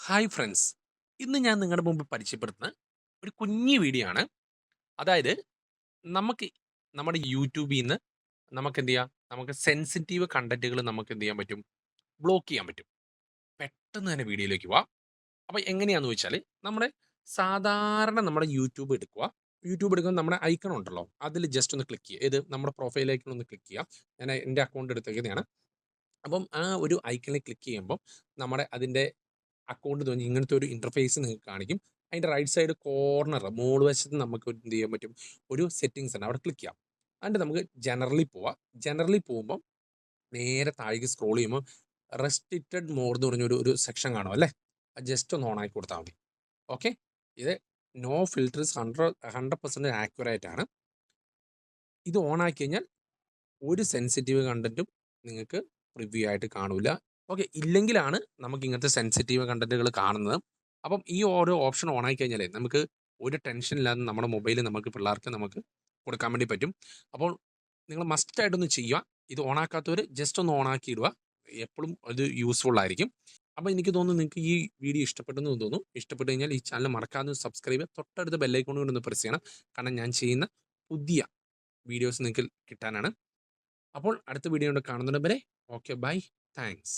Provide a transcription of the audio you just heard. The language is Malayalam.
Hi friends. ഇന്ന് ഞാൻ നിങ്ങളുടെ മുമ്പ് പരിചയപ്പെടുത്തുന്ന ഒരു കുഞ്ഞു വീഡിയോ ആണ്. അതായത് നമുക്ക് നമ്മുടെ യൂട്യൂബിൽ നിന്ന് നമുക്ക് എന്ത് ചെയ്യാം, നമുക്ക് സെൻസിറ്റീവ് കണ്ടന്റുകൾ നമുക്ക് എന്ത് ചെയ്യാൻ പറ്റും, ബ്ലോക്ക് ചെയ്യാൻ പറ്റും. പെട്ടെന്ന് തന്നെ വീഡിയോയിലേക്ക് പോവാം. അപ്പോൾ എങ്ങനെയാണെന്ന് വെച്ചാൽ, നമ്മുടെ സാധാരണ നമ്മുടെ യൂട്യൂബ് എടുക്കുക. യൂട്യൂബ് എടുക്കുമ്പോൾ നമ്മുടെ ഐക്കൺ ഉണ്ടല്ലോ, അതിൽ ജസ്റ്റ് ഒന്ന് ക്ലിക്ക് ചെയ്യുക. ഇത് നമ്മുടെ പ്രൊഫൈൽ ഐക്കൺ ഒന്ന് ക്ലിക്ക് ചെയ്യാം. ഞാൻ എൻ്റെ അക്കൗണ്ട് എടുത്തേക്കുന്നതാണ്. അപ്പം ആ ഒരു ഐക്കണിൽ ക്ലിക്ക് ചെയ്യുമ്പോൾ നമ്മുടെ അതിൻ്റെ അക്കൗണ്ട് തോന്നി ഇങ്ങനത്തെ ഒരു ഇന്റർഫേസ് നിങ്ങൾക്ക് കാണിക്കും. അതിൻ്റെ റൈറ്റ് സൈഡ് കോർണർ മോൾ വശത്ത് നമുക്ക് എന്ത് ചെയ്യാൻ പറ്റും, ഒരു സെറ്റിങ്സ് ഉണ്ട്, അവിടെ ക്ലിക്ക് ചെയ്യാം. എന്നിട്ട് നമുക്ക് ജനറലി പോവാം. ജനറലി പോകുമ്പോൾ നേരെ താഴേക്ക് സ്ക്രോൾ ചെയ്യുമ്പോൾ റെസ്ട്രിക്റ്റഡ് മോഡ് എന്ന് പറഞ്ഞൊരു ഒരു സെക്ഷൻ കാണും അല്ലേ. അത് ജസ്റ്റ് ഒന്ന് ഓൺ ആക്കി കൊടുത്താൽ മതി. ഓക്കെ. ഇത് നോ ഫിൽറ്റേഴ്സ് 100% ആക്യുറേറ്റ് ആണ്. ഇത് ഓൺ ആക്കി കഴിഞ്ഞാൽ ഒരു സെൻസിറ്റീവ് കണ്ടന്റും നിങ്ങൾക്ക് പ്രിവ്യൂ ആയിട്ട് കാണൂല. ഓക്കെ. ഇല്ലെങ്കിലാണ് നമുക്ക് ഇങ്ങനത്തെ സെൻസിറ്റീവ് കണ്ടന്റുകൾ കാണുന്നത്. അപ്പം ഈ ഓരോ ഓപ്ഷൻ ഓൺ ആയി കഴിഞ്ഞാലേ നമുക്ക് ഒരു ടെൻഷൻ ഇല്ലാതെ നമ്മുടെ മൊബൈൽ നമുക്ക് പിള്ളേർക്ക് നമുക്ക് കൊടുക്കാൻ വേണ്ടി പറ്റും. അപ്പോൾ നിങ്ങൾ മസ്റ്റ് ആയിട്ടൊന്ന് ചെയ്യുക. ഇത് ഓൺ ആക്കാത്തവർ ജസ്റ്റ് ഒന്ന് ഓൺ ആക്കി ഇടുക. എപ്പോഴും അത് യൂസ്ഫുൾ ആയിരിക്കും. അപ്പോൾ എനിക്ക് തോന്നുന്നു നിങ്ങൾക്ക് ഈ വീഡിയോ ഇഷ്ടപ്പെട്ടെന്ന് തോന്നുന്നു. ഇഷ്ടപ്പെട്ട് കഴിഞ്ഞാൽ ഈ ചാനൽ മറക്കാതെ സബ്സ്ക്രൈബ് ചെയ്യുക. തൊട്ടടുത്ത ബെല്ലൈക്കോൺ കൊണ്ട് ഒന്ന് പ്രസ് ചെയ്യണം. കാരണം ഞാൻ ചെയ്യുന്ന പുതിയ വീഡിയോസ് നിങ്ങൾക്ക് കിട്ടാനാണ്. അപ്പോൾ അടുത്ത വീഡിയോ കൊണ്ട് കാണുന്നത് വരെ ഓക്കെ ബൈ. താങ്ക്സ്.